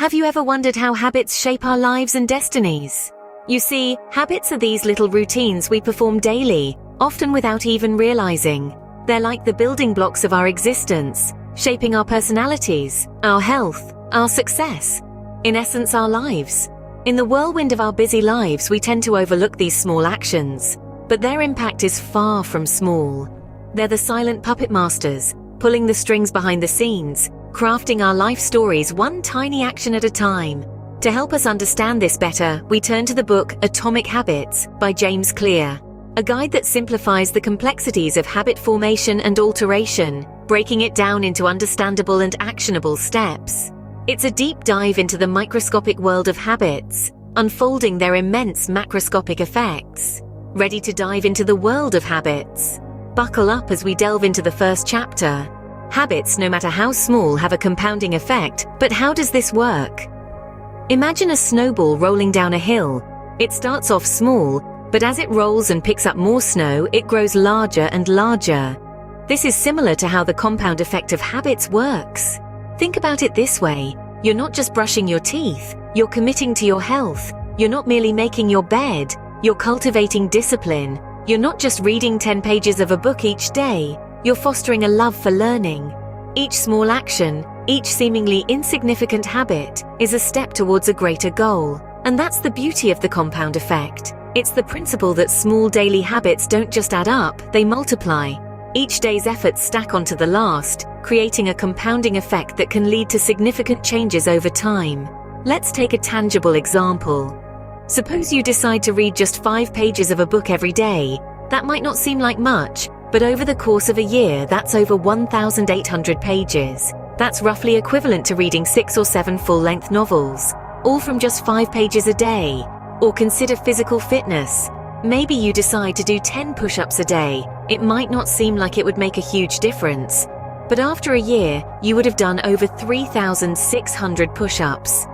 Have you ever wondered how habits shape our lives and destinies? You see, habits are these little routines we perform daily, often without even realizing. They're like the building blocks of our existence, shaping our personalities, our health, our success, in essence, our lives. In the whirlwind of our busy lives, we tend to overlook these small actions, but their impact is far from small. They're the silent puppet masters, pulling the strings behind the scenes, crafting our life stories one tiny action at a time. To help us understand this better, we turn to the book Atomic Habits by James Clear, a guide that simplifies the complexities of habit formation and alteration, breaking it down into understandable and actionable steps. It's a deep dive into the microscopic world of habits, unfolding their immense macroscopic effects. Ready to dive into the world of habits? Buckle up as we delve into the first chapter. Habits, no matter how small, have a compounding effect, but how does this work? Imagine a snowball rolling down a hill. It starts off small, but as it rolls and picks up more snow, it grows larger and larger. This is similar to how the compound effect of habits works. Think about it this way. You're not just brushing your teeth, you're committing to your health. You're not merely making your bed, you're cultivating discipline. You're not just reading 10 pages of a book each day, you're fostering a love for learning. Each small action, each seemingly insignificant habit, is a step towards a greater goal. And that's the beauty of the compound effect. It's the principle that small daily habits don't just add up, they multiply. Each day's efforts stack onto the last, creating a compounding effect that can lead to significant changes over time. Let's take a tangible example. Suppose you decide to read just 5 pages of a book every day. That might not seem like much, but over the course of a year, that's over 1,800 pages. That's roughly equivalent to reading 6 or 7 full-length novels, all from just 5 pages a day. Or consider physical fitness. Maybe you decide to do 10 push-ups a day. It might not seem like it would make a huge difference, but after a year, you would have done over 3,600 push-ups.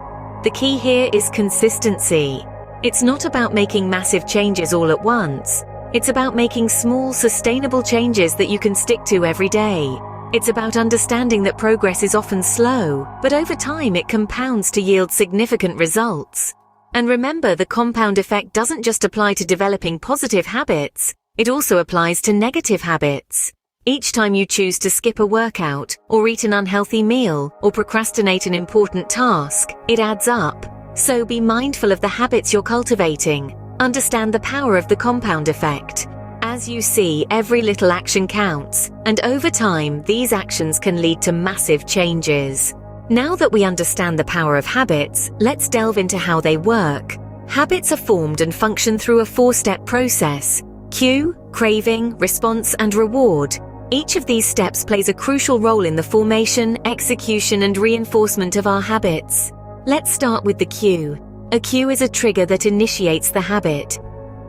The key here is consistency. It's not about making massive changes all at once. It's about making small, sustainable changes that you can stick to every day. It's about understanding that progress is often slow, but over time it compounds to yield significant results. And remember, the compound effect doesn't just apply to developing positive habits, it also applies to negative habits. Each time you choose to skip a workout, or eat an unhealthy meal, or procrastinate an important task, it adds up. So be mindful of the habits you're cultivating. Understand the power of the compound effect. As you see, every little action counts, and over time, these actions can lead to massive changes. Now that we understand the power of habits, let's delve into how they work. Habits are formed and function through a 4-step process: cue, craving, response, and reward. Each of these steps plays a crucial role in the formation, execution, and reinforcement of our habits. Let's start with the cue. A cue is a trigger that initiates the habit.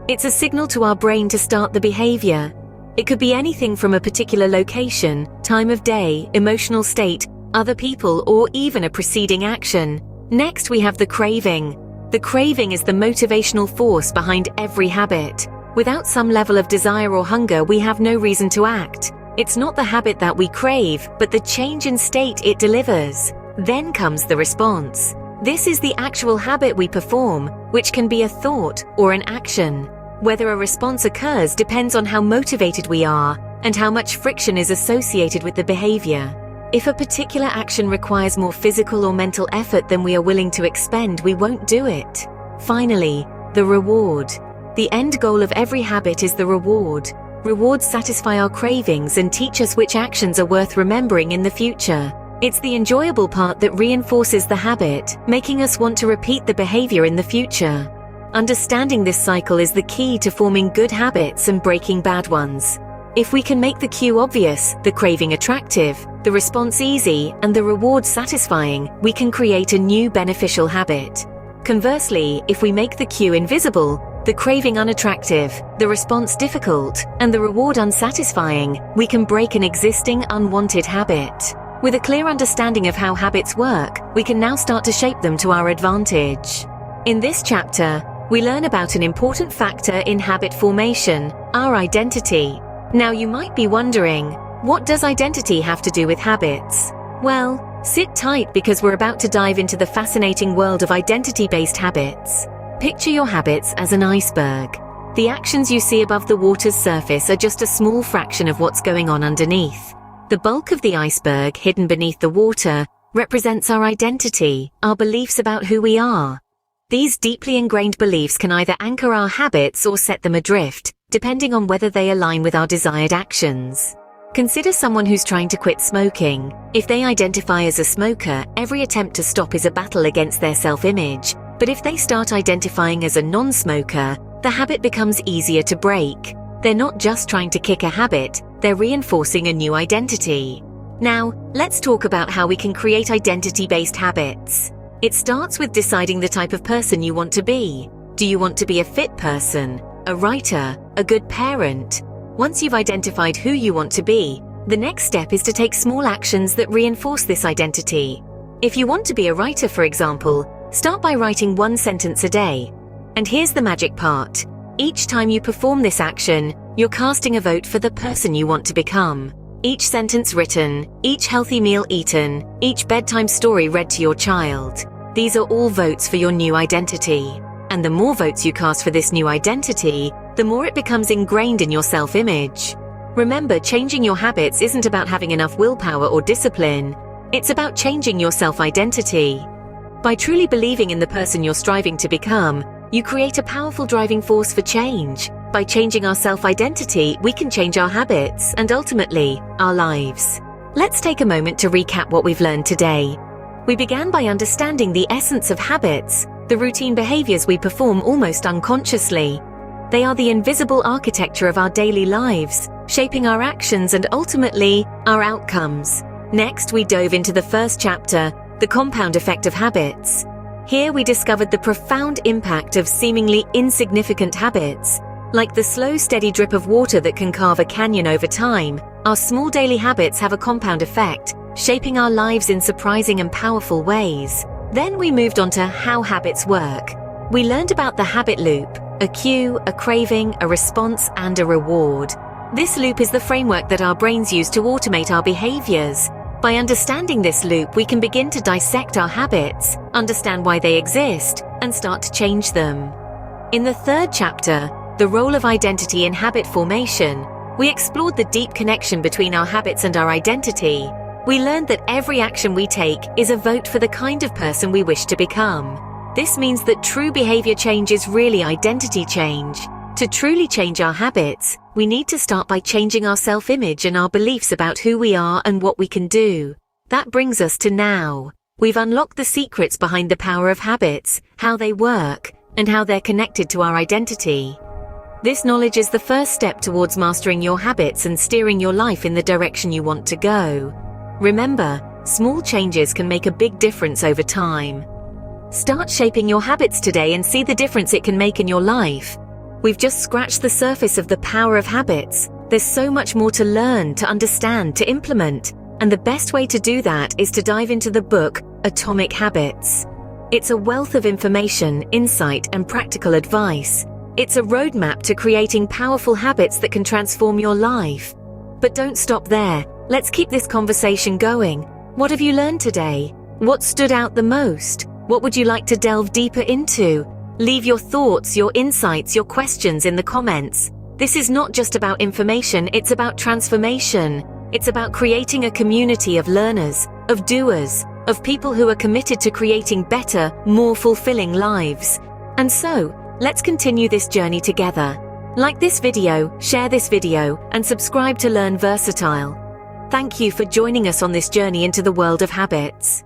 It's a signal to our brain to start the behavior. It could be anything from a particular location, time of day, emotional state, other people, or even a preceding action. Next, we have the craving. The craving is the motivational force behind every habit. Without some level of desire or hunger, we have no reason to act. It's not the habit that we crave, but the change in state it delivers. Then comes the response. This is the actual habit we perform, which can be a thought or an action. Whether a response occurs depends on how motivated we are and how much friction is associated with the behavior. If a particular action requires more physical or mental effort than we are willing to expend, we won't do it. Finally, the reward. The end goal of every habit is the reward. Rewards satisfy our cravings and teach us which actions are worth remembering in the future. It's the enjoyable part that reinforces the habit, making us want to repeat the behavior in the future. Understanding this cycle is the key to forming good habits and breaking bad ones. If we can make the cue obvious, the craving attractive, the response easy, and the reward satisfying, we can create a new beneficial habit. Conversely, if we make the cue invisible, the craving unattractive, the response difficult, and the reward unsatisfying, we can break an existing unwanted habit. With a clear understanding of how habits work, we can now start to shape them to our advantage. In this chapter, we learn about an important factor in habit formation, our identity. Now you might be wondering, what does identity have to do with habits? Well, Sit tight because we're about to dive into the fascinating world of identity-based habits. Picture your habits as an iceberg. The actions you see above the water's surface are just a small fraction of what's going on underneath. The bulk of the iceberg, hidden beneath the water, represents our identity, our beliefs about who we are. These deeply ingrained beliefs can either anchor our habits or set them adrift, depending on whether they align with our desired actions. Consider someone who's trying to quit smoking. If they identify as a smoker, every attempt to stop is a battle against their self-image. But if they start identifying as a non-smoker, the habit becomes easier to break. They're not just trying to kick a habit, they're reinforcing a new identity. Now, let's talk about how we can create identity-based habits. It starts with deciding the type of person you want to be. Do you want to be a fit person, a writer, a good parent? Once you've identified who you want to be, the next step is to take small actions that reinforce this identity. If you want to be a writer, for example, start by writing one sentence a day. And here's the magic part. Each time you perform this action, you're casting a vote for the person you want to become. Each sentence written, each healthy meal eaten, each bedtime story read to your child. These are all votes for your new identity. And the more votes you cast for this new identity, the more it becomes ingrained in your self-image. Remember, changing your habits isn't about having enough willpower or discipline. It's about changing your self-identity. By truly believing in the person you're striving to become, you create a powerful driving force for change. By changing our self-identity, we can change our habits and ultimately, our lives. Let's take a moment to recap what we've learned today. We began by understanding the essence of habits, the routine behaviors we perform almost unconsciously. They are the invisible architecture of our daily lives, shaping our actions and ultimately, our outcomes. Next, we dove into the first chapter, the compound effect of habits. Here we discovered the profound impact of seemingly insignificant habits. Like the slow, steady drip of water that can carve a canyon over time, our small daily habits have a compound effect, shaping our lives in surprising and powerful ways. Then we moved on to how habits work. We learned about the habit loop, a cue, a craving, a response, and a reward. This loop is the framework that our brains use to automate our behaviors. By understanding this loop, we can begin to dissect our habits, understand why they exist, and start to change them. In the third chapter, the role of identity in habit formation, we explored the deep connection between our habits and our identity. We learned that every action we take is a vote for the kind of person we wish to become. This means that true behavior change is really identity change. To truly change our habits, we need to start by changing our self-image and our beliefs about who we are and what we can do. That brings us to now. We've unlocked the secrets behind the power of habits, how they work, and how they're connected to our identity. This knowledge is the first step towards mastering your habits and steering your life in the direction you want to go. Remember, small changes can make a big difference over time. Start shaping your habits today and see the difference it can make in your life. We've just scratched the surface of the power of habits. There's so much more to learn, to understand, to implement. And the best way to do that is to dive into the book, Atomic Habits. It's a wealth of information, insight, and practical advice. It's a roadmap to creating powerful habits that can transform your life. But don't stop there. Let's keep this conversation going. What have you learned today? What stood out the most? What would you like to delve deeper into? Leave your thoughts, your insights, your questions in the comments. This is not just about information, it's about transformation. It's about creating a community of learners, of doers, of people who are committed to creating better, more fulfilling lives. And so, let's continue this journey together. Like this video, share this video, and subscribe to Learn Versatile. Thank you for joining us on this journey into the world of habits.